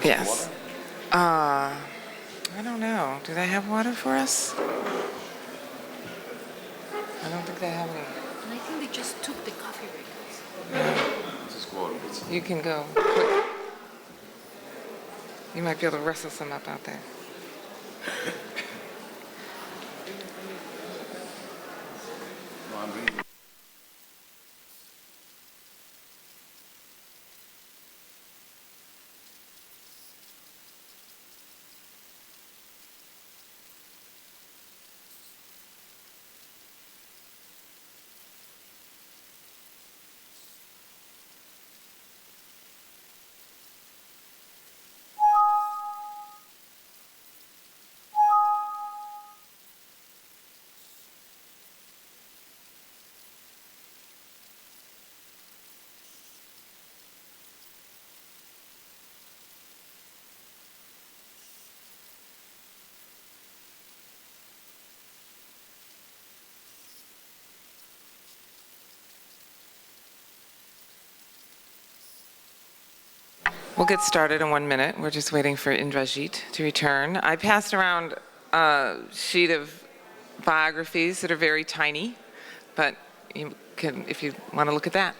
guys have water? I don't know. Do they have water for us? I don't think they have any. And I think they just took the coffee break. Just go out and get some. You can go. You might be able to wrestle some up out there. No, I'm reading. We'll get started in 1 minute. We're just waiting for Indrajit to return. I passed around a sheet of biographies that are very tiny, but you can, if you want to look at that.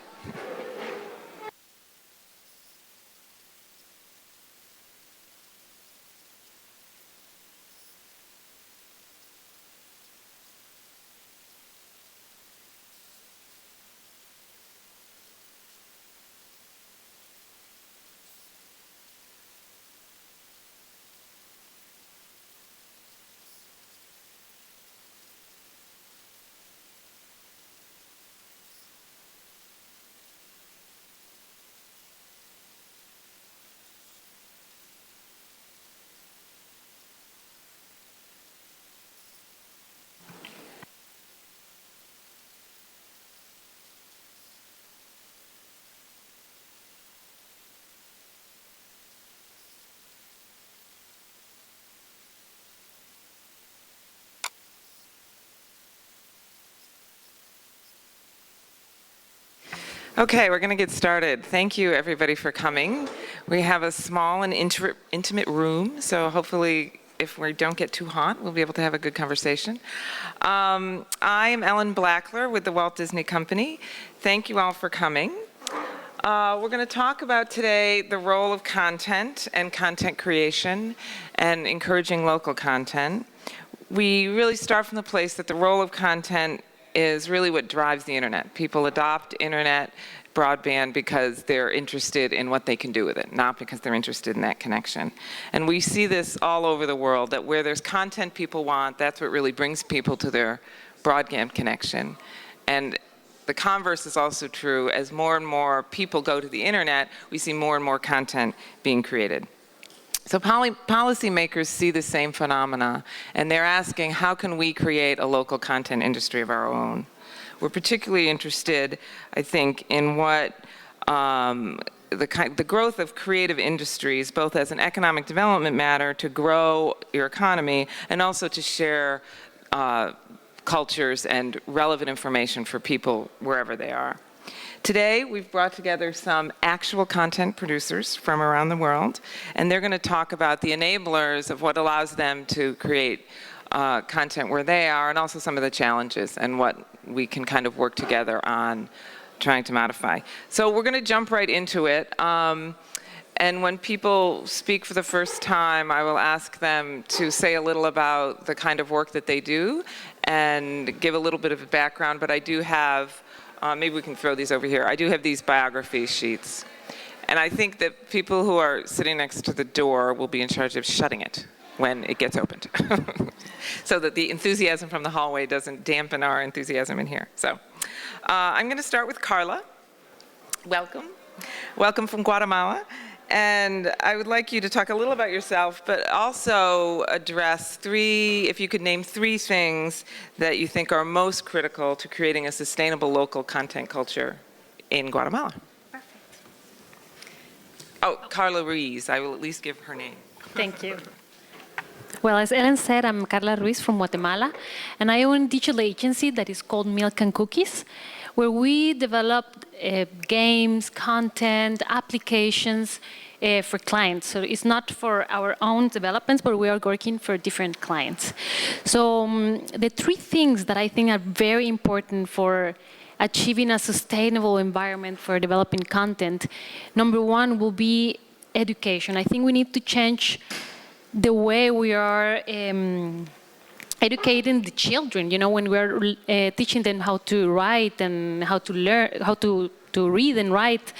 Okay, we're going to get started. Thank you, everybody, for coming. We have a small and intimate room, so hopefully, if we don't get too hot, we'll be able to have a good conversation. I am Ellen Blackler with the Walt Disney Company. Thank you all for coming. We're going to talk about today the role of content and content creation and encouraging local content. We really start from the place that the role of content is really what drives the internet. People adopt internet broadband because they're interested in what they can do with it, not because they're interested in that connection. And we see this all over the world, that where there's content people want, that's what really brings people to their broadband connection. And the converse is also true. As more and more people go to the internet, we see more and more content being created. So policymakers see the same phenomena, and they're asking, how can we create a local content industry of our own? We're particularly interested, I think, in what the growth of creative industries, both as an economic development matter to grow your economy, and also to share cultures and relevant information for people wherever they are. Today, we've brought together some actual content producers from around the world, and they're going to talk about the enablers of what allows them to create content where they are, and also some of the challenges and what we can kind of work together on trying to modify. So we're going to jump right into it. And when people speak for the first time, I will ask them to say a little about the kind of work that they do and give a little bit of a background, but I do have maybe we can throw these over here. I do have these biography sheets. And I think that people who are sitting next to the door will be in charge of shutting it when it gets opened, so that the enthusiasm from the hallway doesn't dampen our enthusiasm in here. So I'm going to start with Carla. Welcome. Welcome from Guatemala. And I would like you to talk a little about yourself, but also address if you could name 3 things that you think are most critical to creating a sustainable local content culture in Guatemala. Perfect. Oh, Carla Ruiz. I will at least give her name. Thank you. Well, as Ellen said, I'm Carla Ruiz from Guatemala, and I own a digital agency that is called Milk and Cookies, where we develop games, content, applications for clients. So it's not for our own developments, but we are working for different clients. So the three things that I think are very important for achieving a sustainable environment for developing content, number one will be education. I think we need to change the way we are educating the children. You know, when we're teaching them how to write and how to learn, how to read and write,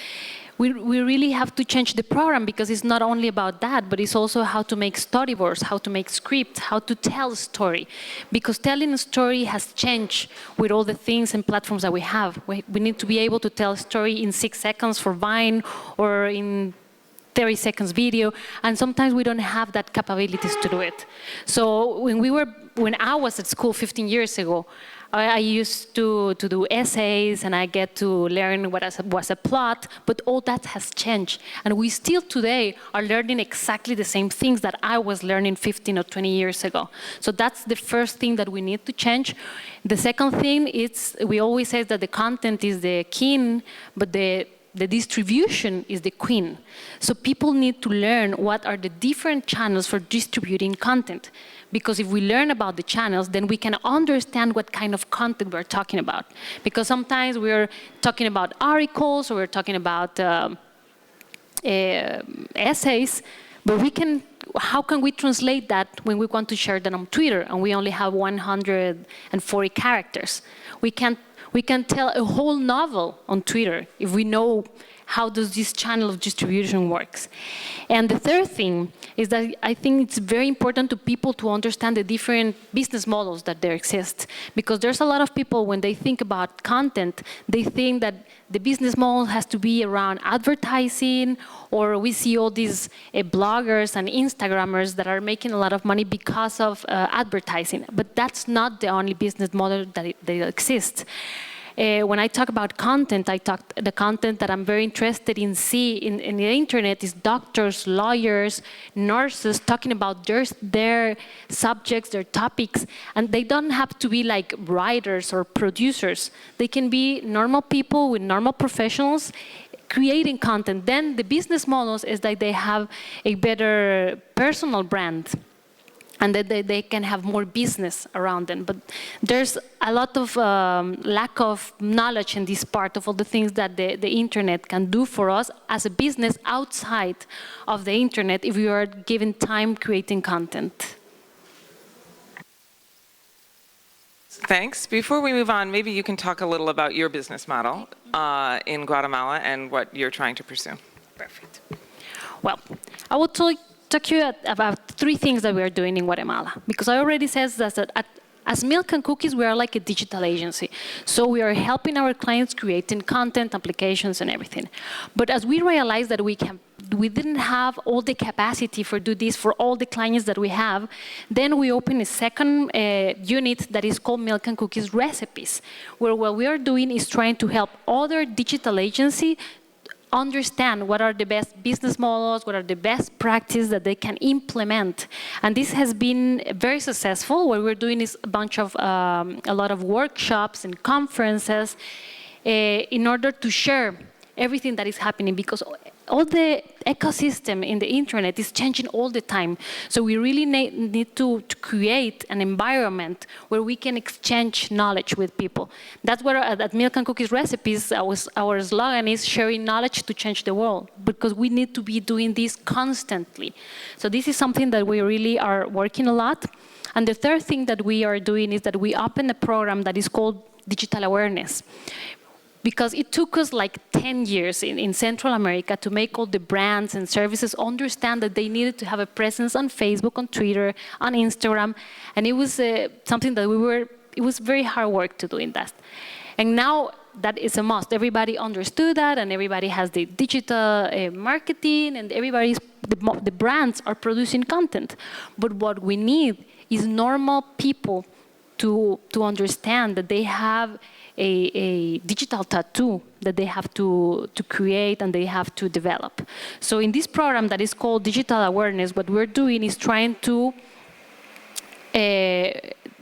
we really have to change the program, because it's not only about that, but it's also how to make storyboards, how to make scripts, how to tell a story. Because telling a story has changed with all the things and platforms that we have. We need to be able to tell a story in 6 seconds for Vine or in 30 seconds video, and sometimes we don't have that capabilities to do it. So when I was at school 15 years ago, I used to do essays, and I get to learn what was a plot, but all that has changed. And we still today are learning exactly the same things that I was learning 15 or 20 years ago. So that's the first thing that we need to change. The second thing is, we always say that the content is the king, but the distribution is the queen. So people need to learn what are the different channels for distributing content. Because if we learn about the channels, then we can understand what kind of content we're talking about. Because sometimes we're talking about articles, or we're talking about essays, but how can we translate that when we want to share that on Twitter and we only have 140 characters? We can tell a whole novel on Twitter if we know how does this channel of distribution works. And the third thing is that I think it's very important to people to understand the different business models that there exist. Because there's a lot of people, when they think about content, they think that the business model has to be around advertising, or we see all these bloggers and Instagrammers that are making a lot of money because of advertising. But that's not the only business model that exists. When I talk about content, the content that I'm very interested in in the internet is doctors, lawyers, nurses talking about their subjects, their topics, and they don't have to be like writers or producers. They can be normal people with normal professionals creating content. Then the business models is that they have a better personal brand, and that they can have more business around them. But there's a lot of lack of knowledge in this part of all the things that the internet can do for us as a business outside of the internet if we are given time creating content. Thanks. Before we move on, maybe you can talk a little about your business model in Guatemala and what you're trying to pursue. Perfect. Well, I will talk to you about three things that we are doing in Guatemala. Because I already said that as Milk and Cookies, we are like a digital agency. So we are helping our clients creating content, applications, and everything. But as we realized that we didn't have all the capacity for do this for all the clients that we have, then we opened a second unit that is called Milk and Cookies Recipes, where what we are doing is trying to help other digital agencies understand what are the best business models, what are the best practices that they can implement. And this has been very successful. What we're doing is a lot of workshops and conferences in order to share everything that is happening, because all the ecosystem in the internet is changing all the time. So we really need to create an environment where we can exchange knowledge with people. That's where at Milk and Cookies Recipes, our slogan is sharing knowledge to change the world, because we need to be doing this constantly. So this is something that we really are working a lot. And the third thing that we are doing is that we open a program that is called Digital Awareness. Because it took us like 10 years in Central America to make all the brands and services understand that they needed to have a presence on Facebook, on Twitter, on Instagram. And it was something that it was very hard work to do in that. And now that is a must. Everybody understood that, and everybody has the digital marketing, and the brands are producing content. But what we need is normal people to understand that they have a digital tattoo that they have to create and they have to develop. So in this program that is called Digital Awareness, what we're doing is trying to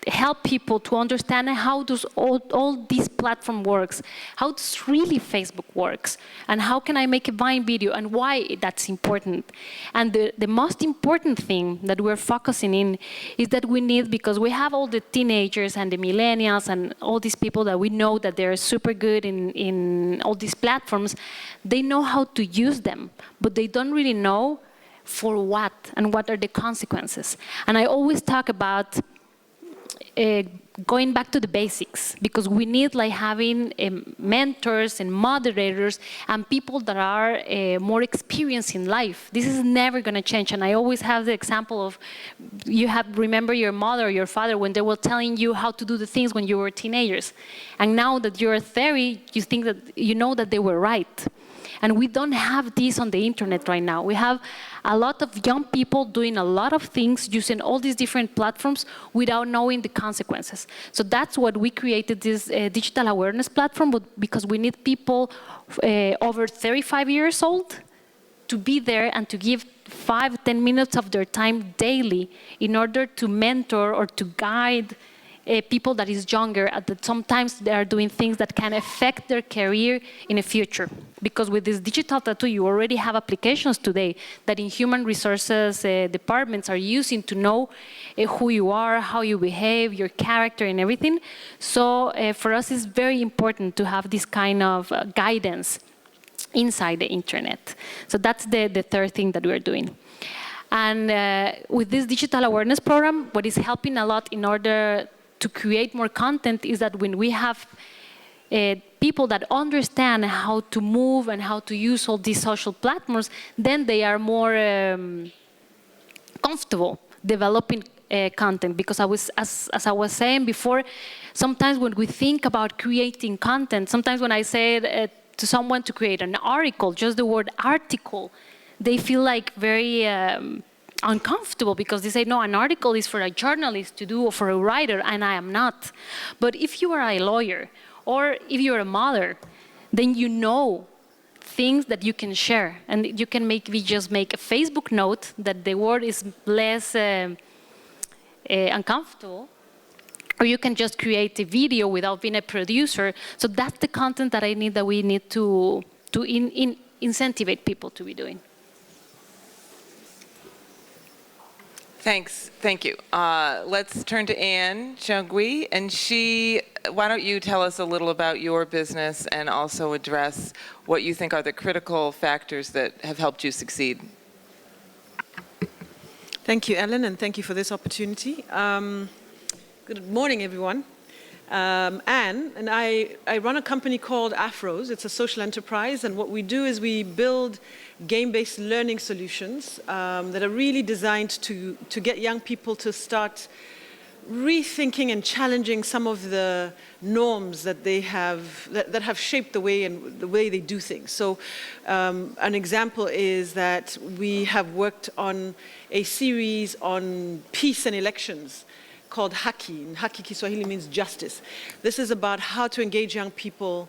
help people to understand how does all these platform works, how does really Facebook works, and how can I make a Vine video, and why that's important. And the most important thing that we're focusing in is that we need, because we have all the teenagers and the millennials and all these people that we know that they're super good in all these platforms, they know how to use them, but they don't really know for what and what are the consequences. And I always talk about going back to the basics, because we need like having mentors and moderators and people that are more experienced in life. This is never going to change. And I always have the example of, remember your mother or your father when they were telling you how to do the things when you were teenagers. And now that you're 30, you think that you know that they were right. And we don't have this on the internet right now. We have a lot of young people doing a lot of things using all these different platforms without knowing the consequences. So that's what we created this digital awareness platform, because we need people over 35 years old to be there and to give 5-10 minutes of their time daily in order to mentor or to guide people that is younger, that sometimes they are doing things that can affect their career in the future. Because with this digital tattoo, you already have applications today that in human resources departments are using to know who you are, how you behave, your character and everything. So for us, it's very important to have this kind of guidance inside the internet. So that's the third thing that we're doing. And with this digital awareness program, what is helping a lot in order to create more content is that when we have people that understand how to move and how to use all these social platforms, then they are more comfortable developing content. Because as I was saying before, sometimes when we think about creating content, sometimes when I say to someone to create an article, just the word article, they feel like very uncomfortable, because they say, no, an article is for a journalist to do or for a writer, and I am not. But if you are a lawyer or if you're a mother, then you know things that you can share, and you can just make a Facebook note that the word is less uncomfortable, or you can just create a video without being a producer. So that's the content that we need to incentivize people to be doing. Thanks. Thank you. Let's turn to Anne Chongui, and why don't you tell us a little about your business and also address what you think are the critical factors that have helped you succeed. Thank you, Ellen, and thank you for this opportunity. Good morning, everyone. Anne and I run a company called Afros. It's a social enterprise, and what we do is we build game-based learning solutions that are really designed to get young people to start rethinking and challenging some of the norms that they have that have shaped the way they do things. So an example is that we have worked on a series on peace and elections called Haki, and Haki Kiswahili means justice. This is about how to engage young people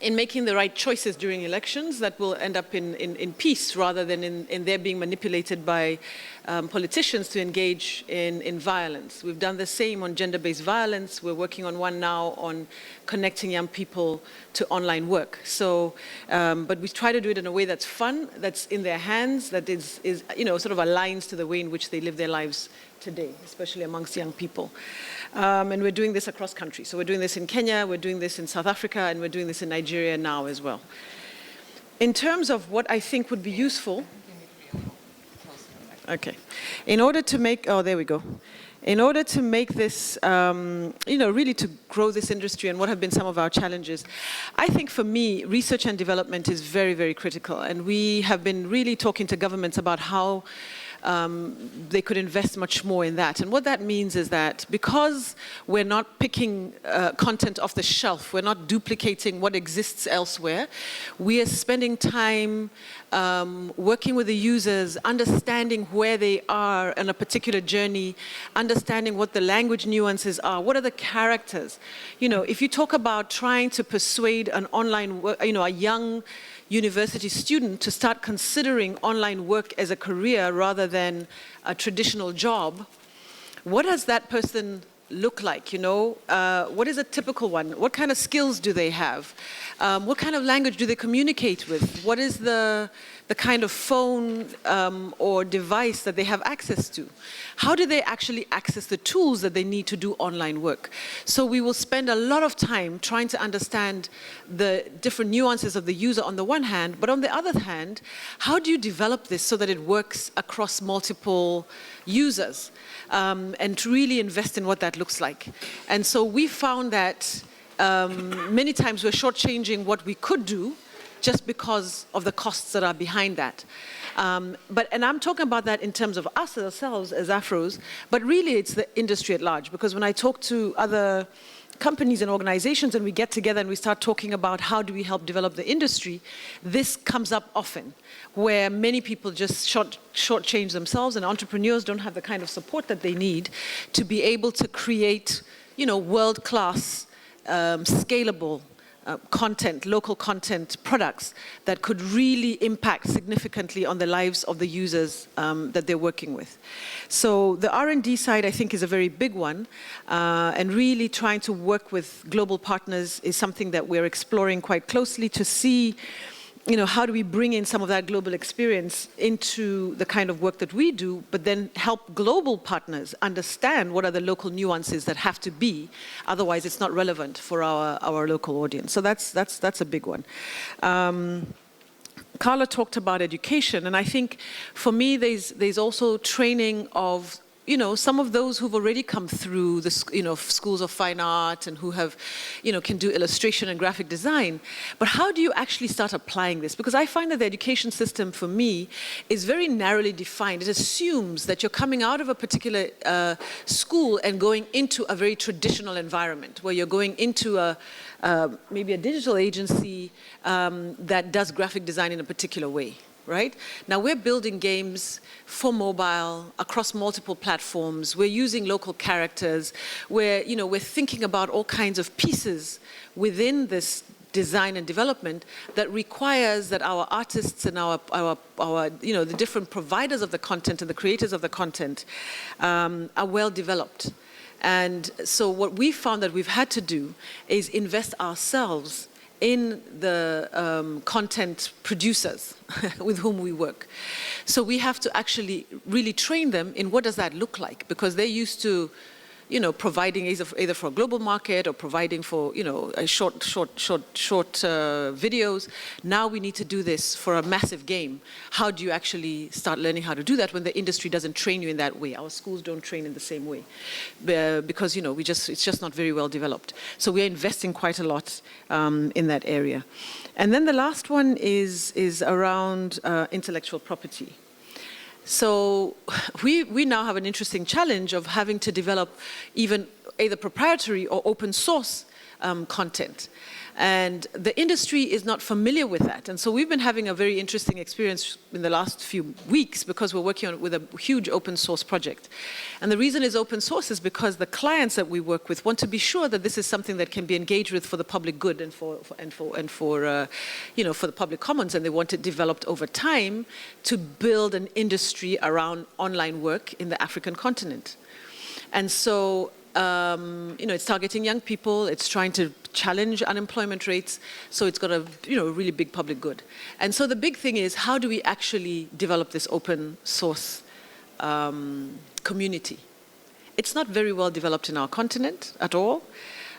in making the right choices during elections that will end up in peace, rather than in their being manipulated by politicians to engage in violence. We've done the same on gender-based violence. We're working on one now on connecting young people to online work. So, but we try to do it in a way that's fun, that's in their hands, that is sort of aligns to the way in which they live their lives today, especially amongst young people. And we're doing this across country. So we're doing this in Kenya, we're doing this in South Africa, and we're doing this in Nigeria now as well. In terms of what I think would be useful, okay, in order to make, there we go. In order to make this, really to grow this industry and what have been some of our challenges, I think for me, research and development is very, very critical. And we have been really talking to governments about how they could invest much more in that. And what that means is that because we're not picking content off the shelf, we're not duplicating what exists elsewhere, we are spending time working with the users, understanding where they are in a particular journey, understanding what the language nuances are, what are the characters. If you talk about trying to persuade an online, a young university student to start considering online work as a career rather than a traditional job, what does that person look like, you know? What is a typical one? What kind of skills do they have? What kind of language do they communicate with? What is the kind of phone or device that they have access to? How do they actually access the tools that they need to do online work? So we will spend a lot of time trying to understand the different nuances of the user on the one hand, but on the other hand, how do you develop this so that it works across multiple users? And to really invest in what that looks like. And so we found that many times we're shortchanging what we could do just because of the costs that are behind that. And I'm talking about that in terms of us ourselves as Afros, but really it's the industry at large, because when I talk to other companies and organizations and we get together and we start talking about how do we help develop the industry, this comes up often, where many people just shortchange themselves, and entrepreneurs don't have the kind of support that they need to be able to create, you know, world-class, scalable content, local content products that could really impact significantly on the lives of the users that they're working with. So the R&D side, I think, is a very big one, and really trying to work with global partners is something that we're exploring quite closely to see, you know, how do we bring in some of that global experience into the kind of work that we do, but then help global partners understand what are the local nuances that have to be, otherwise it's not relevant for our local audience. So that's a big one. Carla talked about education, and I think for me there's also training of, you know, some of those who've already come through the, you know, schools of fine art and who have, you know, can do illustration and graphic design. But how do you actually start applying this? Because I find that the education system for me is very narrowly defined. It assumes that you're coming out of a particular school and going into a very traditional environment, where you're going into maybe a digital agency that does graphic design in a particular way. Right? Now we're building games for mobile across multiple platforms. We're using local characters. We're thinking about all kinds of pieces within this design and development that requires that our artists and our the different providers of the content and the creators of the content are well developed. And so what we found that we've had to do is invest ourselves in the content producers with whom we work. So we have to actually really train them in what does that look like, because they're used to, you know, providing either for a global market or providing for, you know, a short videos. Now we need to do this for a massive game. How do you actually start learning how to do that when the industry doesn't train you in that way? Our schools don't train in the same way because, you know, it's just not very well developed. So we're investing quite a lot in that area. And then the last one is around intellectual property. So we now have an interesting challenge of having to develop even either proprietary or open source content. And the industry is not familiar with that. And so we've been having a very interesting experience in the last few weeks because we're working with a huge open source project. And the reason it's open source is because the clients that we work with want to be sure that this is something that can be engaged with for the public good and for the public commons, and they want it developed over time to build an industry around online work in the African continent. And so it's targeting young people, it's trying to challenge unemployment rates, so it's got a really big public good. And so the big thing is, how do we actually develop this open source community? It's not very well developed in our continent at all.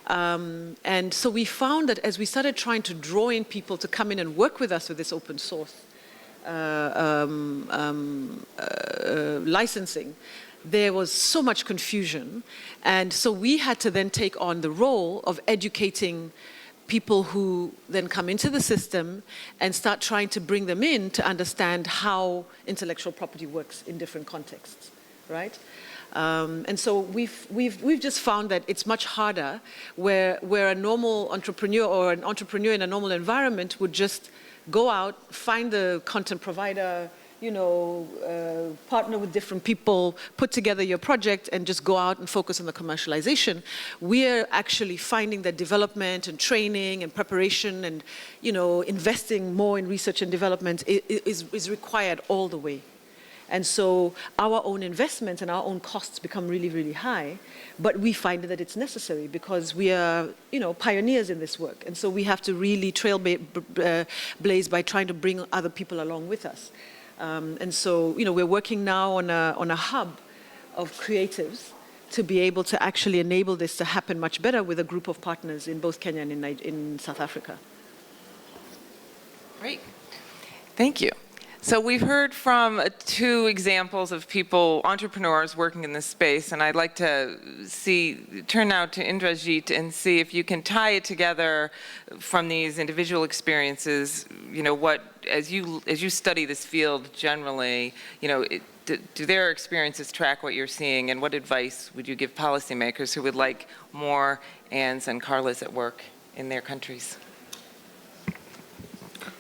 And so we found that as we started trying to draw in people to come in and work with us with this open source licensing, there was so much confusion. And so we had to then take on the role of educating people who then come into the system and start trying to bring them in to understand how intellectual property works in different contexts, right? And so we've just found that it's much harder where a normal entrepreneur or an entrepreneur in a normal environment would just go out, find the content provider, partner with different people, put together your project and just go out and focus on the commercialization. We're actually finding that development and training and preparation and, investing more in research and development is required all the way. And so our own investments and our own costs become really, really high, but we find that it's necessary because we are, pioneers in this work. And so we have to really trailblaze by trying to bring other people along with us. And so, we're working now on a hub of creatives to be able to actually enable this to happen much better with a group of partners in both Kenya and in South Africa. Great. Thank you. So we've heard from 2 examples of people, entrepreneurs working in this space, and I'd like to turn now to Indrajit and see if you can tie it together from these individual experiences, what, as you study this field generally, do their experiences track what you're seeing, and what advice would you give policymakers who would like more Anns and Carlas at work in their countries?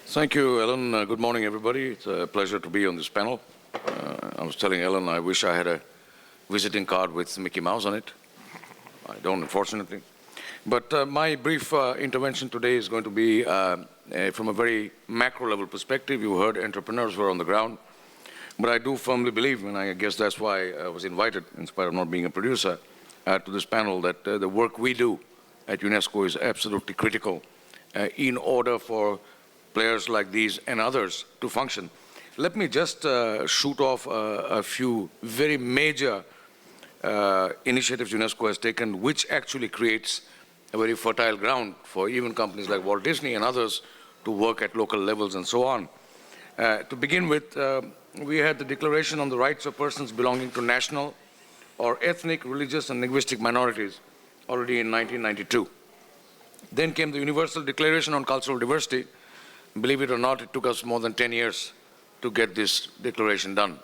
Thank you, Ellen. Good morning, everybody. It's a pleasure to be on this panel. I was telling Ellen I wish I had a visiting card with Mickey Mouse on it. I don't, unfortunately. But my brief intervention today is going to be from a very macro-level perspective. You heard entrepreneurs who are on the ground. But I do firmly believe, and I guess that's why I was invited, in spite of not being a producer, to this panel, that the work we do at UNESCO is absolutely critical in order for players like these and others to function. Let me just shoot off a few very major initiatives UNESCO has taken, which actually creates a very fertile ground for even companies like Walt Disney and others to work at local levels and so on. To begin with, we had the Declaration on the Rights of Persons Belonging to National or Ethnic, Religious, and Linguistic Minorities already in 1992. Then came the Universal Declaration on Cultural Diversity. Believe it or not, it took us more than 10 years to get this declaration done.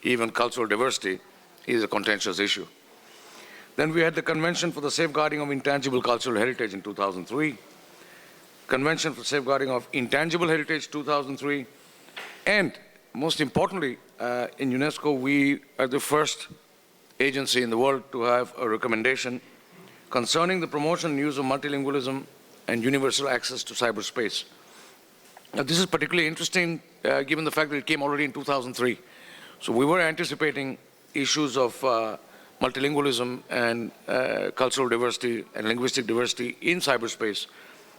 Even cultural diversity is a contentious issue. Then we had the Convention for the Safeguarding of Intangible Cultural Heritage in 2003, Convention for Safeguarding of Intangible Heritage 2003, and most importantly, in UNESCO, we are the first agency in the world to have a recommendation concerning the promotion and use of multilingualism and universal access to cyberspace. Now, this is particularly interesting given the fact that it came already in 2003. So we were anticipating issues of multilingualism and cultural diversity and linguistic diversity in cyberspace,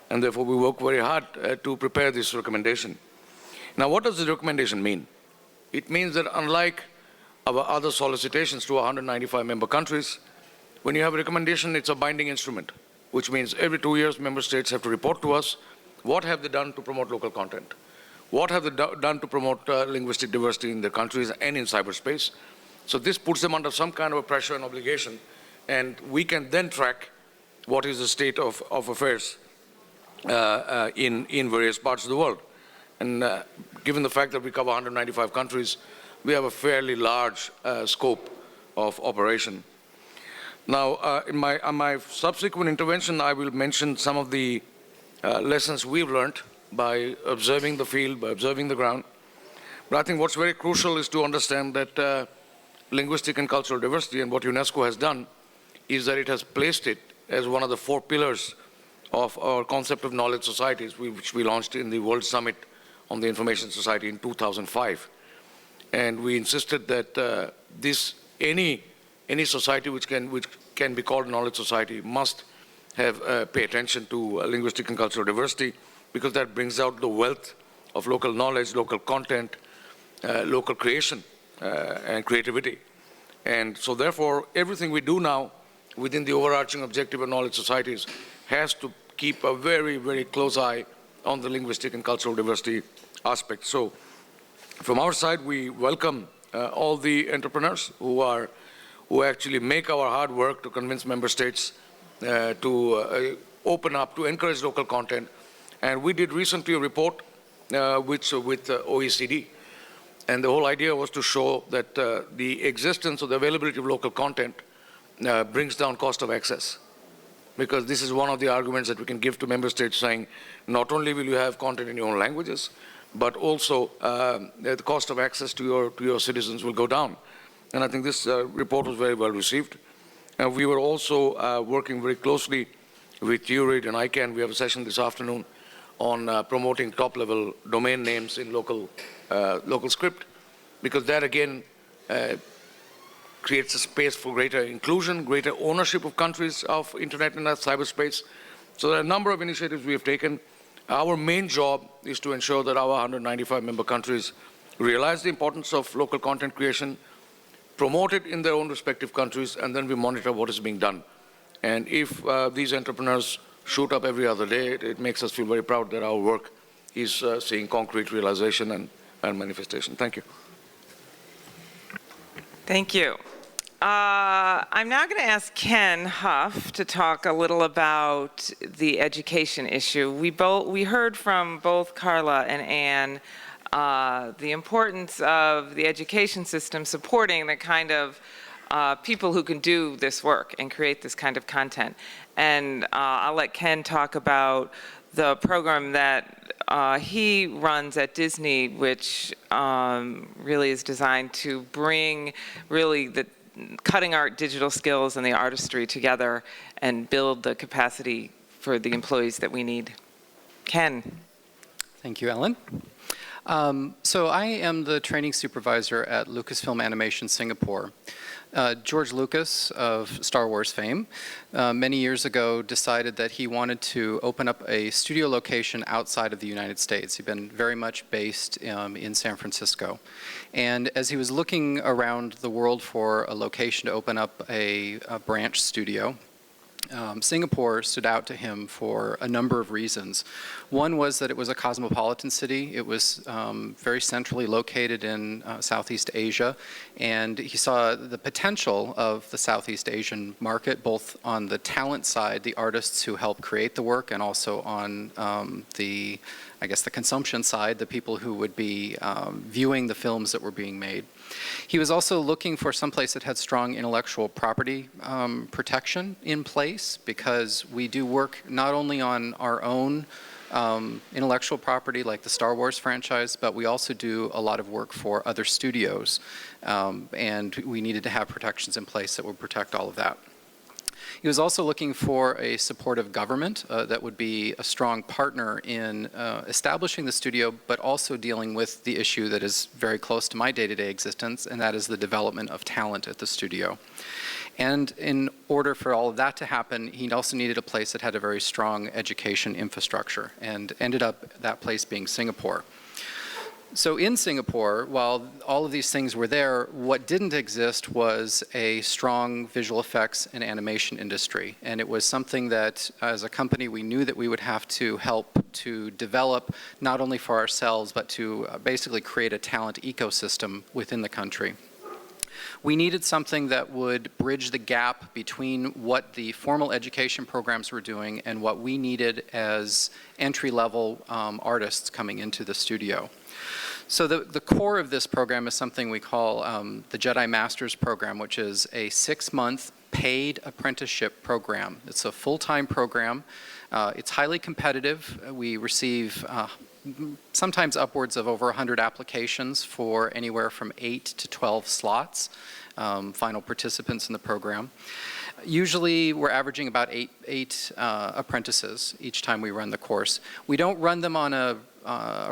and therefore we worked very hard to prepare this recommendation. Now, what does the recommendation mean? It means that unlike our other solicitations to 195 member countries, when you have a recommendation, it's a binding instrument, which means every 2 years, member states have to report to us what have they done to promote local content, what have they done to promote linguistic diversity in their countries and in cyberspace. So this puts them under some kind of a pressure and obligation, and we can then track what is the state of affairs in various parts of the world. And given the fact that we cover 195 countries, we have a fairly large scope of operation. Now, in my subsequent intervention, I will mention some of the lessons we've learned by observing the field, by observing the ground. But I think what's very crucial is to understand that linguistic and cultural diversity, and what UNESCO has done, is that it has placed it as one of the 4 pillars of our concept of knowledge societies, which we launched in the World Summit on the Information Society in 2005. And we insisted that any society which can be called a knowledge society must have pay attention to linguistic and cultural diversity, because that brings out the wealth of local knowledge, local content, local creation, and creativity. And so therefore, everything we do now within the overarching objective of knowledge societies has to keep a very, very close eye on the linguistic and cultural diversity aspect. So from our side, we welcome all the entrepreneurs who actually make our hard work to convince member states to open up, to encourage local content. And we did recently a report with OECD. And the whole idea was to show that the existence or the availability of local content brings down cost of access. Because this is one of the arguments that we can give to member states, saying not only will you have content in your own languages, but also the cost of access to your citizens will go down. And I think this report was very well received. And we were also working very closely with URID and ICANN. We have a session this afternoon on promoting top-level domain names in local script. because that again creates a space for greater inclusion, greater ownership of countries of internet and cyberspace. So there are a number of initiatives we have taken. Our main job is to ensure that our 195 member countries realize the importance of local content creation, promote it in their own respective countries, and then we monitor what is being done. And if these entrepreneurs shoot up every other day, it makes us feel very proud that our work is seeing concrete realization and manifestation. Thank you. Thank you. I'm now going to ask Ken Huff to talk a little about the education issue. We heard from both Carla and Anne the importance of the education system supporting the kind of people who can do this work and create this kind of content. And I'll let Ken talk about the program that he runs at Disney, which really is designed to bring really the cutting art digital skills and the artistry together and build the capacity for the employees that we need. Ken. Thank you, Ellen. So I am the training supervisor at Lucasfilm Animation Singapore. George Lucas of Star Wars fame many years ago decided that he wanted to open up a studio location outside of the United States. He'd been very much based in San Francisco. And as he was looking around the world for a location to open up a branch studio, Singapore stood out to him for a number of reasons. One was that it was a cosmopolitan city. It was very centrally located in Southeast Asia, and he saw the potential of the Southeast Asian market, both on the talent side, the artists who help create the work, and also on the consumption side, the people who would be viewing the films that were being made. He was also looking for some place that had strong intellectual property protection in place, because we do work not only on our own intellectual property like the Star Wars franchise, but we also do a lot of work for other studios, and we needed to have protections in place that would protect all of that. He was also looking for a supportive government that would be a strong partner in establishing the studio, but also dealing with the issue that is very close to my day-to-day existence, and that is the development of talent at the studio. And in order for all of that to happen, he also needed a place that had a very strong education infrastructure, and ended up that place being Singapore. So in Singapore, while all of these things were there, what didn't exist was a strong visual effects and animation industry. And it was something that, as a company, we knew that we would have to help to develop, not only for ourselves, but to basically create a talent ecosystem within the country. We needed something that would bridge the gap between what the formal education programs were doing and what we needed as entry-level artists coming into the studio. So the core of this program is something we call the Jedi Masters program, which is a 6-month paid apprenticeship program. It's a full-time program. It's highly competitive. We receive sometimes upwards of over 100 applications for anywhere from 8 to 12 slots, final participants in the program. Usually we're averaging about eight apprentices each time we run the course. We don't run them on a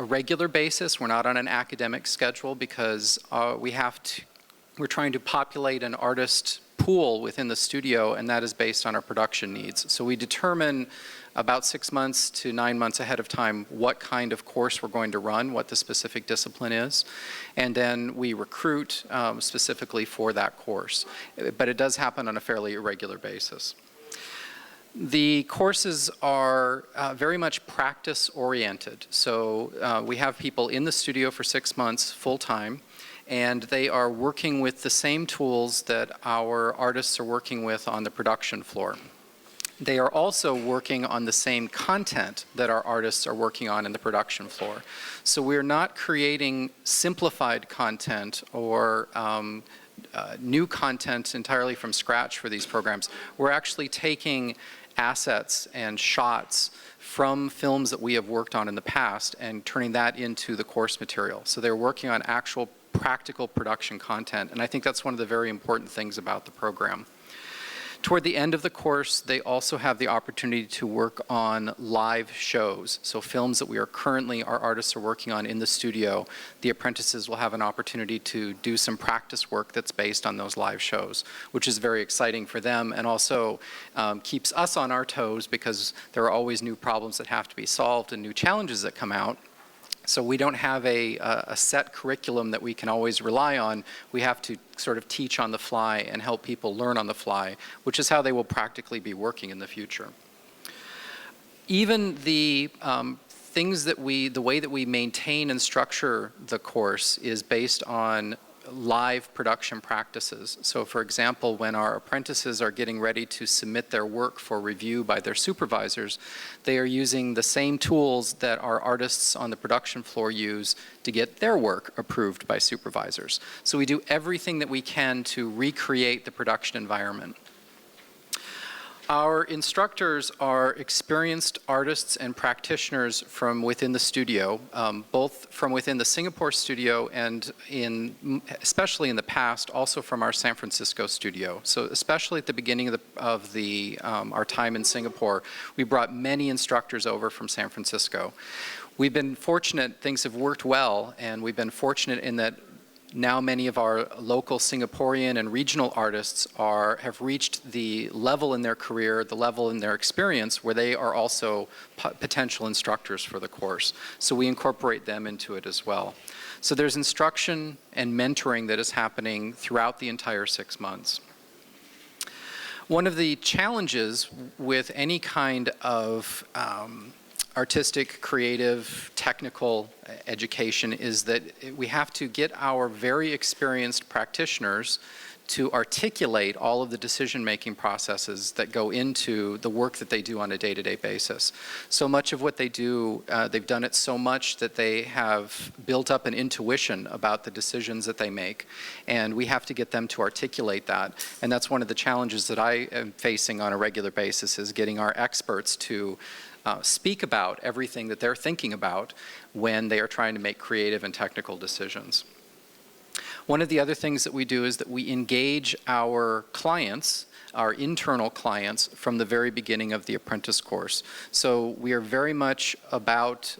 regular basis. We're not on an academic schedule, because we're trying to populate an artist pool within the studio, and that is based on our production needs. So we determine about 6 months to 9 months ahead of time what kind of course we're going to run, what the specific discipline is, and then we recruit specifically for that course. But it does happen on a fairly irregular basis. The courses are very much practice-oriented. So we have people in the studio for 6 months full-time, and they are working with the same tools that our artists are working with on the production floor. They are also working on the same content that our artists are working on in the production floor. So we're not creating simplified content or new content entirely from scratch for these programs. We're actually taking assets and shots from films that we have worked on in the past and turning that into the course material. So they're working on actual practical production content, and I think that's one of the very important things about the program. Toward the end of the course, they also have the opportunity to work on live shows. So films that our artists are working on in the studio, the apprentices will have an opportunity to do some practice work that's based on those live shows, which is very exciting for them and also keeps us on our toes because there are always new problems that have to be solved and new challenges that come out. So we don't have a set curriculum that we can always rely on. We have to sort of teach on the fly and help people learn on the fly, which is how they will practically be working in the future. Even the the way that we maintain and structure the course is based on live production practices. So for example, when our apprentices are getting ready to submit their work for review by their supervisors, they are using the same tools that our artists on the production floor use to get their work approved by supervisors. So we do everything that we can to recreate the production environment. Our instructors are experienced artists and practitioners from within the studio, both from within the Singapore studio and especially in the past, also from our San Francisco studio. So especially at the beginning of our time in Singapore, we brought many instructors over from San Francisco. We've been fortunate, things have worked well, and we've been fortunate in that now many of our local Singaporean and regional artists have reached the level in their career, the level in their experience, where they are also potential instructors for the course. So we incorporate them into it as well. So there's instruction and mentoring that is happening throughout the entire 6 months. One of the challenges with any kind of artistic, creative, technical education is that we have to get our very experienced practitioners to articulate all of the decision-making processes that go into the work that they do on a day-to-day basis. So much of what they do, they've done it so much that they have built up an intuition about the decisions that they make, and we have to get them to articulate that. And that's one of the challenges that I am facing on a regular basis, is getting our experts to speak about everything that they're thinking about when they are trying to make creative and technical decisions. One of the other things that we do is that we engage our clients, our internal clients, from the very beginning of the apprentice course. So we are very much about,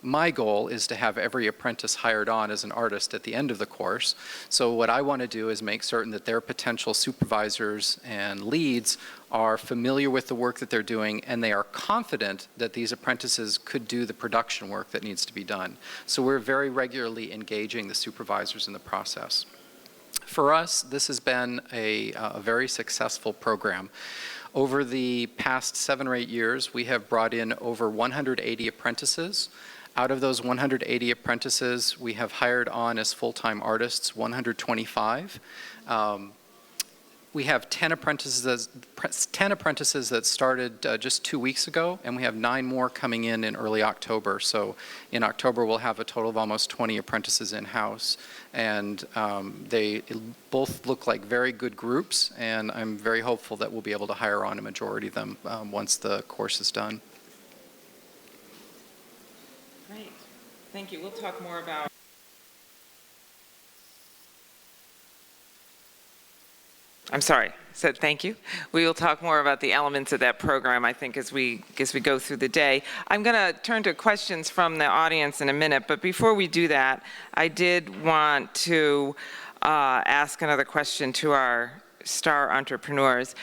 my goal is to have every apprentice hired on as an artist at the end of the course. So what I want to do is make certain that their potential supervisors and leads are familiar with the work that they're doing, and they are confident that these apprentices could do the production work that needs to be done. So we're very regularly engaging the supervisors in the process. For us, this has been a very successful program. Over the past 7 or 8 years, we have brought in over 180 apprentices. Out of those 180 apprentices, we have hired on as full-time artists 125. We have 10 apprentices that started just 2 weeks ago, and we have 9 more coming in early October. So in October, we'll have a total of almost 20 apprentices in-house. And they both look like very good groups, and I'm very hopeful that we'll be able to hire on a majority of them once the course is done. Great. Thank you. We'll talk more about I'm sorry, said thank you. We will talk more about the elements of that program, I think, as we go through the day. I'm going to turn to questions from the audience in a minute, but before we do that, I did want to ask another question to our star entrepreneurs.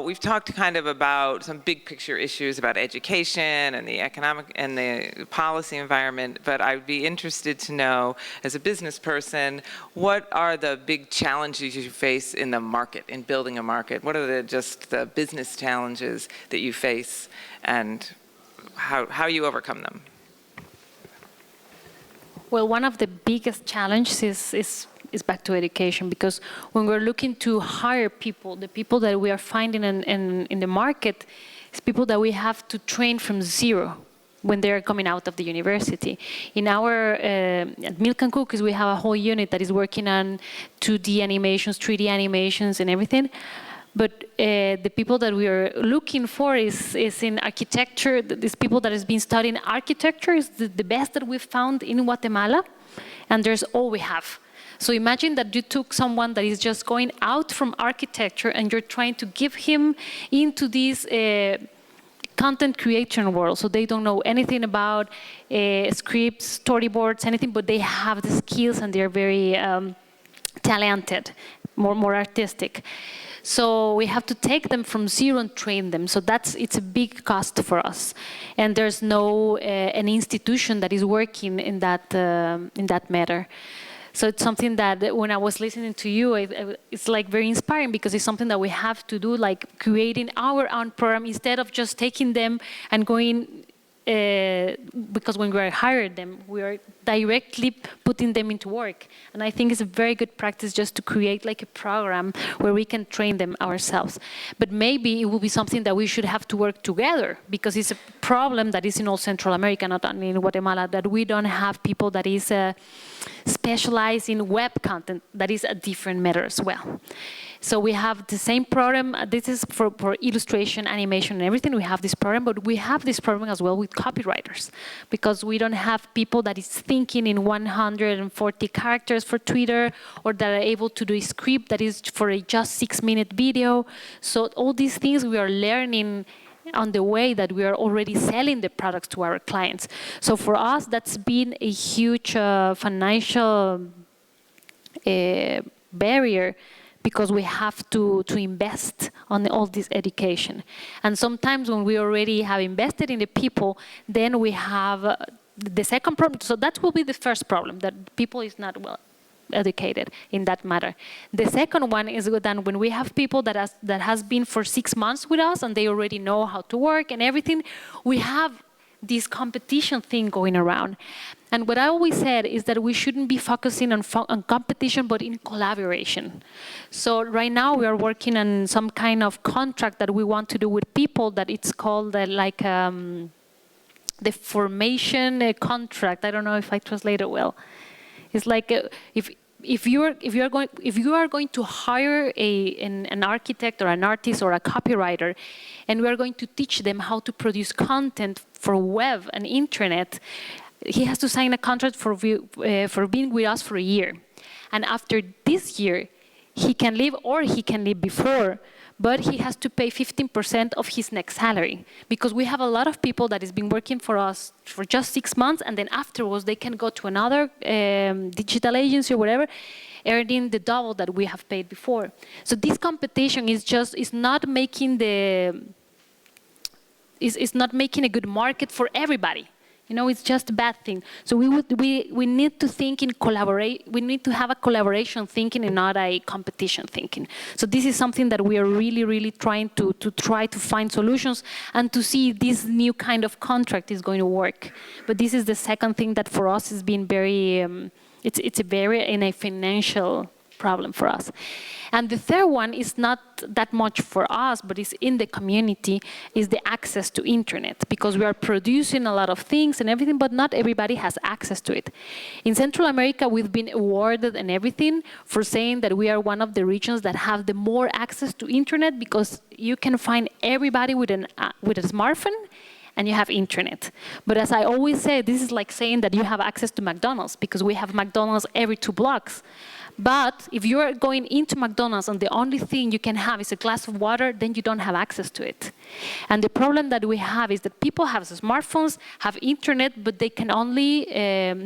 We've talked kind of about some big picture issues about education and the economic and the policy environment, but I'd be interested to know, as a business person, what are the big challenges you face in the market, in building a market? What are just the business challenges that you face, and how you overcome them? Well, one of the biggest challenges is back to education, because when we're looking to hire people, the people that we are finding in the market is people that we have to train from zero when they're coming out of the university. In our, at Milk and Cookies, we have a whole unit that is working on 2D animations, 3D animations and everything. But the people that we are looking for is in architecture. These people that has been studying architecture is the best that we've found in Guatemala, and there's all we have. So imagine that you took someone that is just going out from architecture and you're trying to give him into this content creation world. So they don't know anything about scripts, storyboards, anything, but they have the skills and they're very talented, more artistic. So we have to take them from zero and train them. So it's a big cost for us. And there's no an institution that is working in that matter. So it's something that when I was listening to you, it's like very inspiring because it's something that we have to do, like creating our own program instead of just taking them and going, because when we hired them, we are directly putting them into work. And I think it's a very good practice just to create like a program where we can train them ourselves. But maybe it will be something that we should have to work together because it's a problem that is in all Central America, not only in Guatemala, that we don't have people that is specialized in web content. That is a different matter as well. So we have the same program. This is for illustration, animation, and everything. We have this program, but we have this problem as well with copywriters because we don't have people that is thinking in 140 characters for Twitter or that are able to do a script that is for a just 6-minute video. So all these things we are learning on the way that we are already selling the products to our clients. So for us, that's been a huge financial barrier because we have to invest on all this education. And sometimes when we already have invested in the people, then we have the second problem. So that will be the first problem, that people is not well educated in that matter. The second one is that when we have people that has been for 6 months with us and they already know how to work and everything, we have this competition thing going around. And what I always said is that we shouldn't be focusing on competition, but in collaboration. So right now we are working on some kind of contract that we want to do with people that it's called the formation contract. I don't know if I translate it well. It's like if you are going to hire an architect or an artist or a copywriter, and we are going to teach them how to produce content for web and internet, he has to sign a contract for being with us for a year. And after this year, he can leave or he can leave before, but he has to pay 15% of his next salary because we have a lot of people that has been working for us for just 6 months, and then afterwards they can go to another digital agency or whatever, earning the double that we have paid before. So this competition is not making a good market for everybody. You know, it's just a bad thing. So we need to think in collaborate. We need to have a collaboration thinking and not a competition thinking. So this is something that we are really, really trying to find solutions and to see this new kind of contract is going to work. But this is the second thing that for us has been very, it's a very in a financial problem for us. And the third one is not that much for us, but it's in the community, is the access to internet, because we are producing a lot of things and everything, but not everybody has access to it. In Central America, we've been awarded and everything for saying that we are one of the regions that have the more access to internet, because you can find everybody with a smartphone and you have internet. But as I always say, this is like saying that you have access to McDonald's, because we have McDonald's every 2 blocks. But if you're going into McDonald's and the only thing you can have is a glass of water, then you don't have access to it. And the problem that we have is that people have smartphones, have internet, but they can only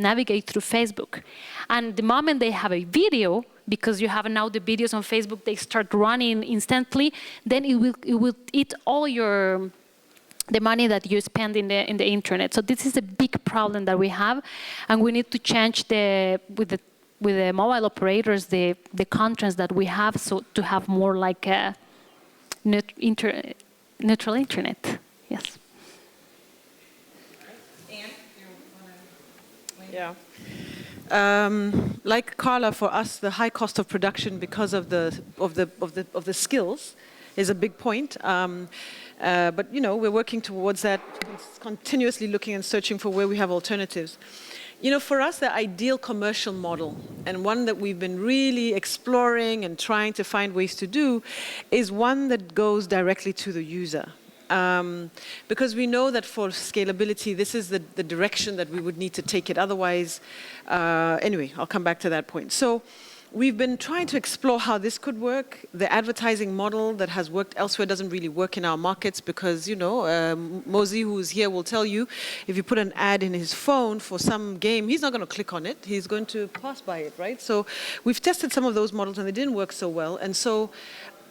navigate through Facebook. And the moment they have a video, because you have now the videos on Facebook, they start running instantly, then it will eat all the money that you spend in the internet. So this is a big problem that we have, and we need to change with the mobile operators, the contracts that we have, so to have more like a neutral internet. Yes. Yeah. Like Carla, for us, the high cost of production because of the skills is a big point. But you know, we're working towards that, continuously looking and searching for where we have alternatives. You know, for us, the ideal commercial model, and one that we've been really exploring and trying to find ways to do, is one that goes directly to the user. because we know that for scalability, this is the direction that we would need to take it. Otherwise, anyway, I'll come back to that point. So we've been trying to explore how this could work. The advertising model that has worked elsewhere doesn't really work in our markets because, you know, Mozi, who's here, will tell you, if you put an ad in his phone for some game, he's not going to click on it. He's going to pass by it, right? So we've tested some of those models, and they didn't work so well. And so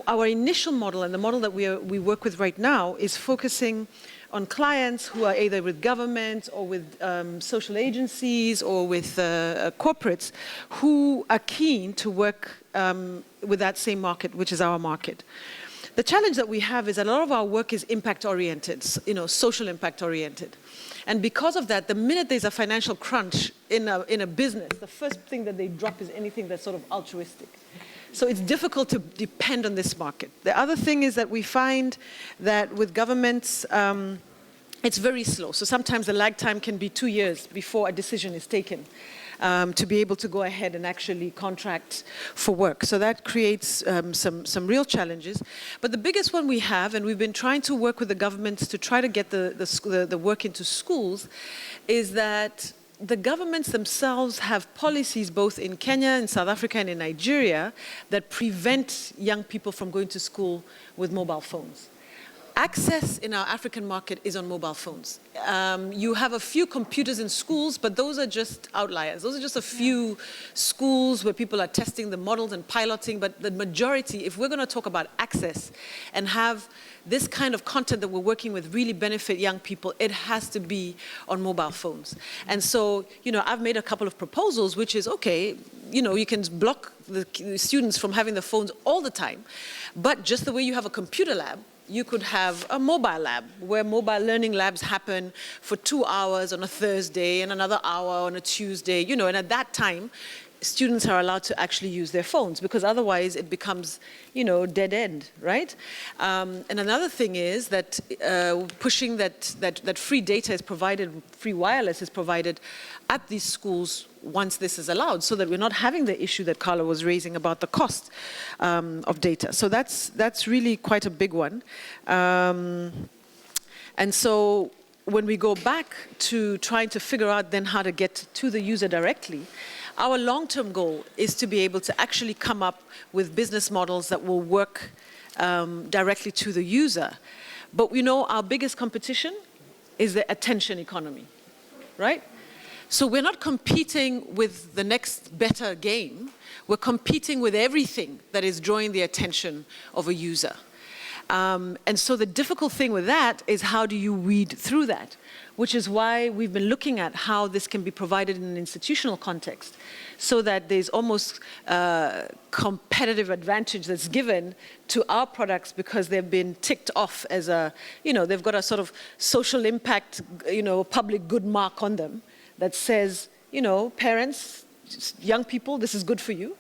our initial model, and the model that we work with right now, is focusing on clients who are either with government or with social agencies or with corporates who are keen to work with that same market, which is our market. The challenge that we have is that a lot of our work is impact-oriented, you know, social impact-oriented. And because of that, the minute there's a financial crunch in a business, the first thing that they drop is anything that's sort of altruistic. So it's difficult to depend on this market. The other thing is that we find that with governments, it's very slow. So sometimes the lag time can be 2 years before a decision is taken to be able to go ahead and actually contract for work. So that creates some real challenges. But the biggest one we have, and we've been trying to work with the governments to try to get the work into schools, is that the governments themselves have policies both in Kenya, in South Africa, and in Nigeria that prevent young people from going to school with mobile phones. Access in our African market is on mobile phones. You have a few computers in schools, but those are just outliers. Those are just a few schools where people are testing the models and piloting, but the majority, if we're going to talk about access and have this kind of content that we're working with really benefit young people, it has to be on mobile phones. And so, you know, I've made a couple of proposals, which is, okay, you know, you can block the students from having the phones all the time, but just the way you have a computer lab, you could have a mobile lab where mobile learning labs happen for 2 hours on a Thursday and another hour on a Tuesday, you know, and at that time, students are allowed to actually use their phones because otherwise it becomes, you know, dead end, right? And another thing is that pushing that free data is provided, free wireless is provided at these schools once this is allowed, so that we're not having the issue that Carla was raising about the cost of data. So that's really quite a big one. And so when we go back to trying to figure out then how to get to the user directly, our long-term goal is to be able to actually come up with business models that will work directly to the user. But we know our biggest competition is the attention economy, right? So we're not competing with the next better game. We're competing with everything that is drawing the attention of a user. And so the difficult thing with that is how do you weed through that? Which is why we've been looking at how this can be provided in an institutional context so that there's almost competitive advantage that's given to our products because they've been ticked off as a, you know, they've got a sort of social impact, you know, public good mark on them that says, you know, parents, young people, this is good for you.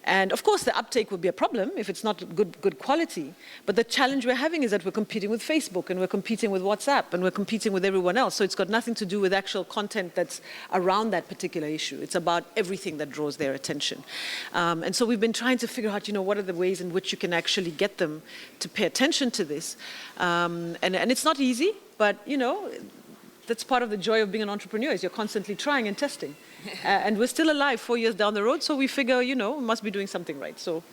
And of course, the uptake would be a problem if it's not good quality. But the challenge we're having is that we're competing with Facebook and we're competing with WhatsApp and we're competing with everyone else. So it's got nothing to do with actual content that's around that particular issue. It's about everything that draws their attention. And so we've been trying to figure out, you know, what are the ways in which you can actually get them to pay attention to this. And it's not easy, but, you know, that's part of the joy of being an entrepreneur is you're constantly trying and testing. And we're still alive 4 years down the road, so we figure, you know, we must be doing something right. So,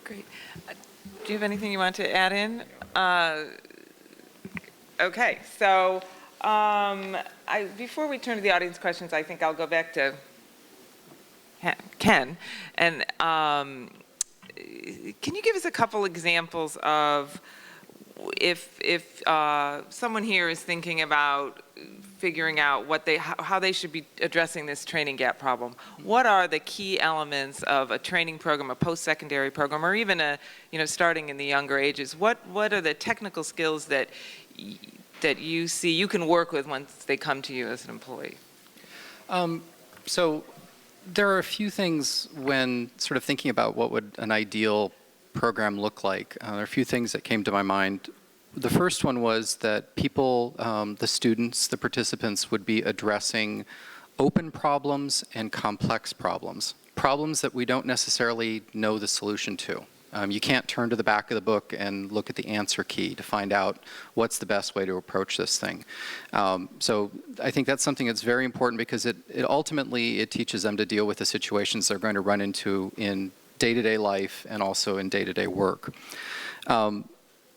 Great. Do you have anything you want to add in? Okay, so before we turn to the audience questions, I think I'll go back to Ken. And can you give us a couple examples of if someone here is thinking about figuring out how they should be addressing this training gap problem, what are the key elements of a training program, a post-secondary program, or even starting in the younger ages? What are the technical skills that you see you can work with once they come to you as an employee? So there are a few things when sort of thinking about what would an ideal program look like. There are a few things that came to my mind. The first one was that people, the students, the participants would be addressing open problems and complex problems, problems that we don't necessarily know the solution to. You can't turn to the back of the book and look at the answer key to find out what's the best way to approach this thing. So I think that's something that's very important because it ultimately teaches them to deal with the situations they're going to run into in day-to-day life and also in day-to-day work.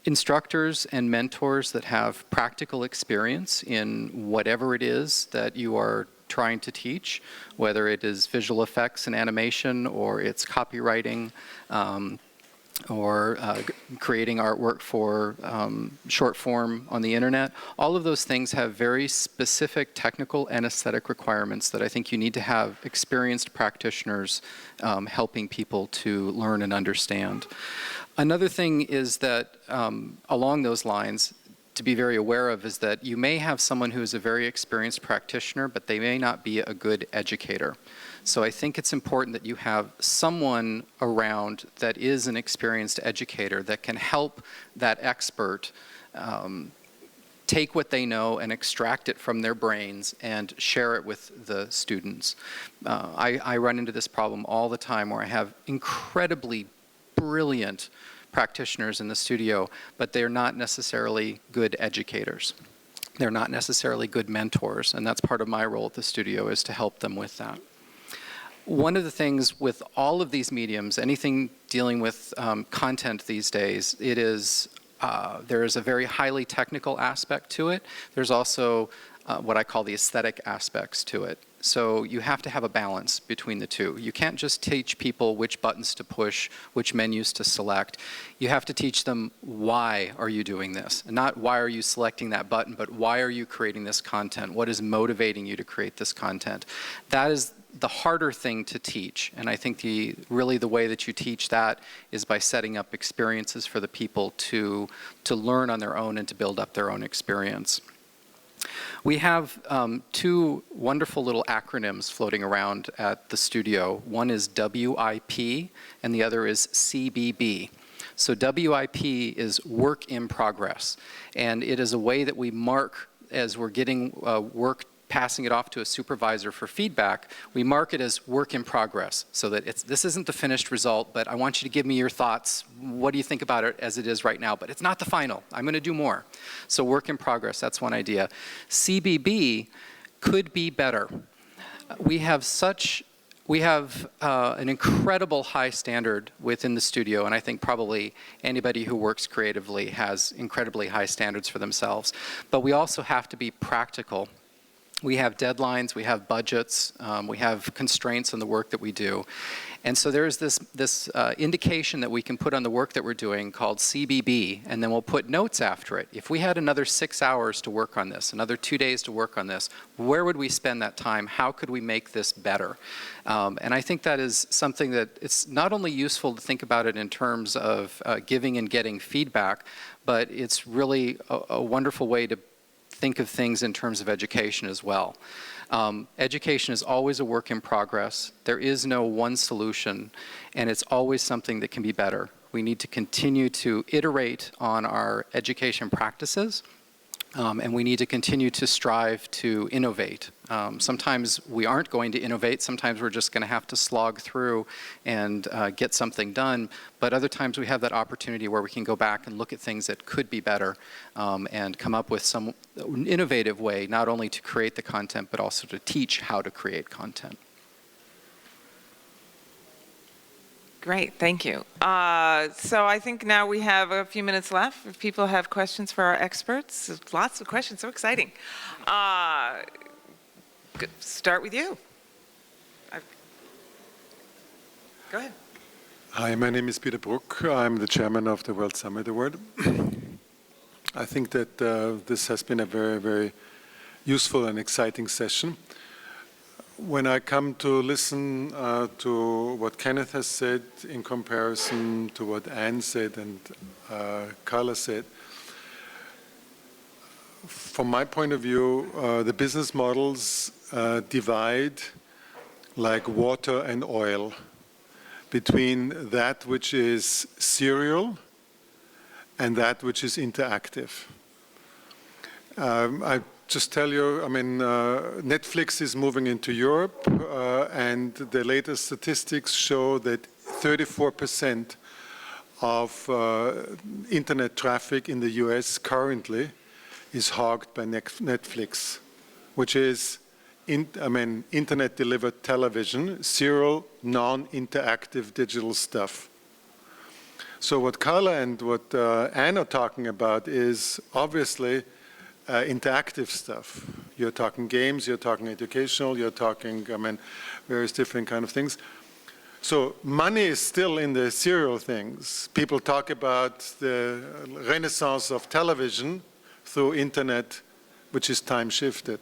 Instructors and mentors that have practical experience in whatever it is that you are trying to teach, whether it is visual effects and animation or it's copywriting, or creating artwork for short form on the internet. All of those things have very specific technical and aesthetic requirements that I think you need to have experienced practitioners helping people to learn and understand. Another thing is that along those lines, to be very aware of is that you may have someone who is a very experienced practitioner, but they may not be a good educator. So I think it's important that you have someone around that is an experienced educator that can help that expert take what they know and extract it from their brains and share it with the students. I run into this problem all the time where I have incredibly brilliant practitioners in the studio, but they're not necessarily good educators. They're not necessarily good mentors, and that's part of my role at the studio is to help them with that. One of the things with all of these mediums, anything dealing with content these days, it is there is a very highly technical aspect to it. There's also what I call the aesthetic aspects to it. So you have to have a balance between the two. You can't just teach people which buttons to push, which menus to select. You have to teach them why are you doing this? And not why are you selecting that button, but why are you creating this content? What is motivating you to create this content? That is the harder thing to teach, and I think really the way that you teach that is by setting up experiences for the people to learn on their own and to build up their own experience. We have two wonderful little acronyms floating around at the studio. One is WIP and the other is CBB. So WIP is work in progress, and it is a way that we mark as we're getting work, passing it off to a supervisor for feedback, we mark it as work in progress so that this isn't the finished result, but I want you to give me your thoughts. What do you think about it as it is right now? But it's not the final. I'm going to do more. So work in progress, that's one idea. CBB could be better. We have an incredible high standard within the studio, and I think probably anybody who works creatively has incredibly high standards for themselves. But we also have to be practical. We have deadlines, we have budgets, we have constraints on the work that we do. And so there's this indication that we can put on the work that we're doing called CBB, and then we'll put notes after it. If we had another 6 hours to work on this, another 2 days to work on this, where would we spend that time? How could we make this better? And I think that is something that it's not only useful to think about it in terms of giving and getting feedback, but it's really a wonderful way to think of things in terms of education as well. Education is always a work in progress. There is no one solution, and it's always something that can be better. We need to continue to iterate on our education practices, and we need to continue to strive to innovate. Sometimes we aren't going to innovate. Sometimes we're just going to have to slog through and get something done. But other times we have that opportunity where we can go back and look at things that could be better and come up with some innovative way, not only to create the content, but also to teach how to create content. Great, thank you. So I think now we have a few minutes left. If people have questions for our experts, lots of questions, so exciting. Start with you. Go ahead. Hi, my name is Peter Bruck. I'm the chairman of the World Summit Award. I think that this has been a very, very useful and exciting session. When I come to listen to what Kenneth has said in comparison to what Anne said and Carla said, from my point of view, the business models divide like water and oil between that which is serial and that which is interactive. I just tell you, I mean, Netflix is moving into Europe, and the latest statistics show that 34% of internet traffic in the US currently is hogged by Netflix, which is internet-delivered television, serial, non-interactive digital stuff. So what Carla and what Anne are talking about is obviously interactive stuff. You're talking games, you're talking educational, you're talking, various different kind of things. So money is still in the serial things. People talk about the renaissance of television through internet, which is time-shifted.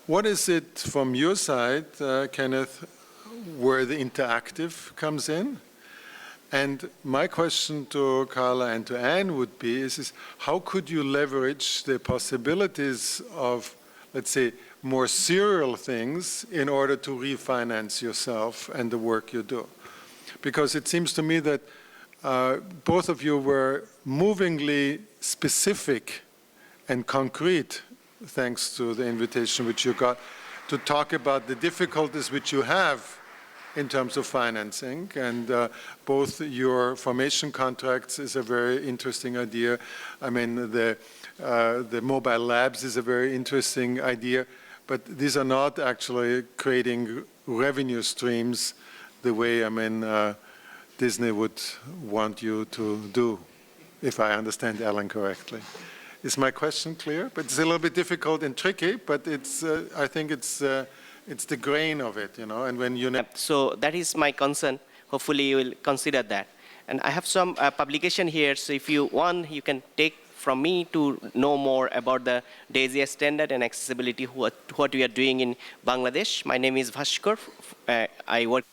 What is it from your side, Kenneth, where the interactive comes in? And my question to Carla and to Anne would be, is how could you leverage the possibilities of, let's say, more serial things in order to refinance yourself and the work you do? Because it seems to me that both of you were movingly specific and concrete, thanks to the invitation which you got, to talk about the difficulties which you have in terms of financing. And both your formation contracts is a very interesting idea. The mobile labs is a very interesting idea. But these are not actually creating revenue streams the way, Disney would want you to do, if I understand Alan correctly. Is my question clear? But it's a little bit difficult and tricky, but it's, I think it's the grain of it, and when you... So that is my concern. Hopefully you will consider that. And I have some publication here, so if you want, you can take from me to know more about the DAISY standard and accessibility, what we are doing in Bangladesh. My name is Bhaskar. I work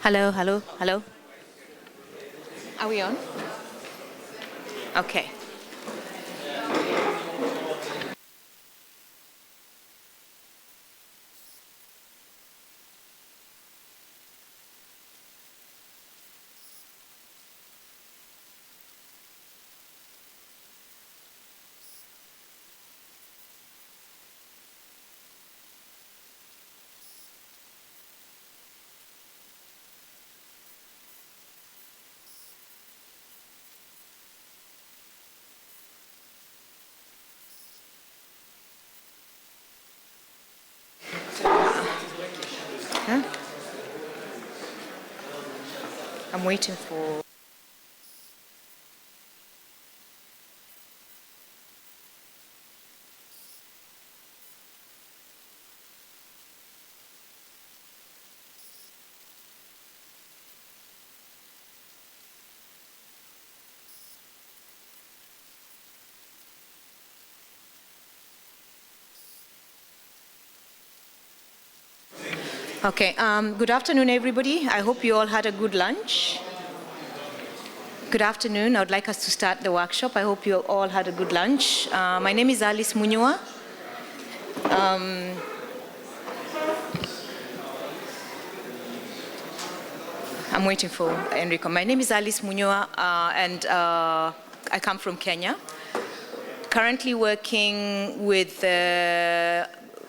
Hello, hello, hello. Are we on? Okay. Huh? I'm waiting for... Okay, good afternoon, everybody. I hope you all had a good lunch. Good afternoon. I would like us to start the workshop. I hope you all had a good lunch. My name is Alice Munywa. I'm waiting for Enrico. My name is Alice Munywa, and I come from Kenya. Currently working with the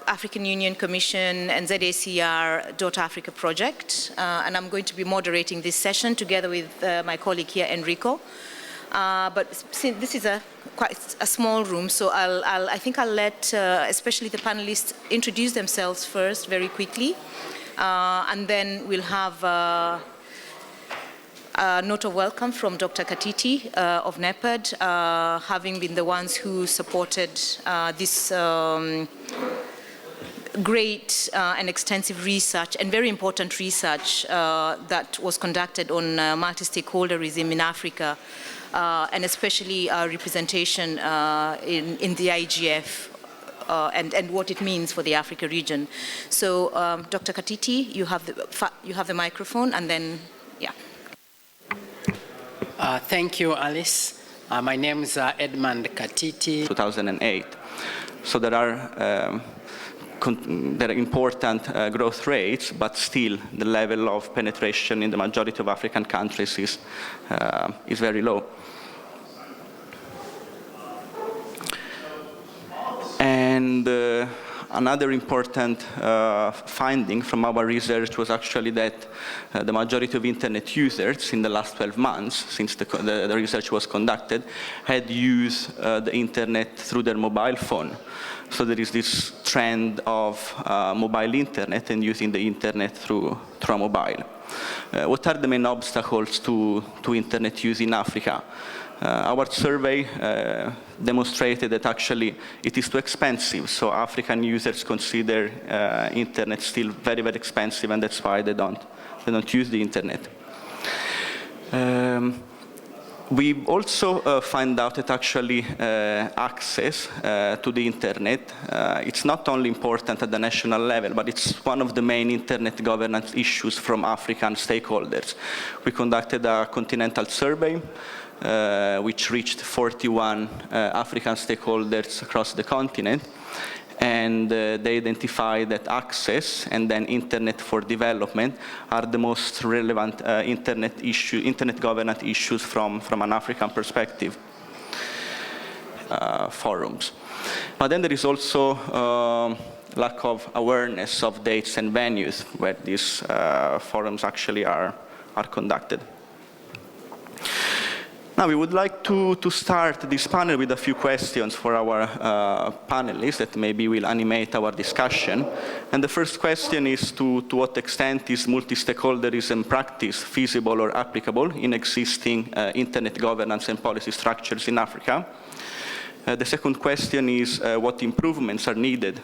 African Union Commission and ZACR Daughter Africa project, and I'm going to be moderating this session together with my colleague here, Enrico. But since this is quite a small room, so I think I'll let especially the panelists introduce themselves first very quickly, and then we'll have a note of welcome from Dr. Katiti of NEPAD, having been the ones who supported this great and extensive research and very important research that was conducted on multi-stakeholderism in Africa, and especially representation in the IGF and what it means for the Africa region. So, Dr. Katiti, you have the microphone, and then, yeah. Thank you, Alice. My name is Edmund Katiti. 2008. So there are important growth rates, but still the level of penetration in the majority of African countries is very low. And another important finding from our research was actually that the majority of internet users in the last 12 months, since the research was conducted, had used the internet through their mobile phone. So there is this trend of mobile internet and using the internet through a mobile. What are the main obstacles to internet use in Africa? Our survey demonstrated that actually it is too expensive, so African users consider internet still very, very expensive, and that's why they don't use the internet. We also find out that actually access to the internet, it's not only important at the national level, but it's one of the main internet governance issues from African stakeholders. We conducted a continental survey which reached 41 African stakeholders across the continent, and they identified that access and then internet for development are the most relevant internet governance issues from an African perspective. Forums. But then there is also lack of awareness of dates and venues where these forums actually are conducted. Now, we would like to start this panel with a few questions for our panelists that maybe will animate our discussion. And the first question is to what extent is multi-stakeholderism practice feasible or applicable in existing internet governance and policy structures in Africa? The second question is what improvements are needed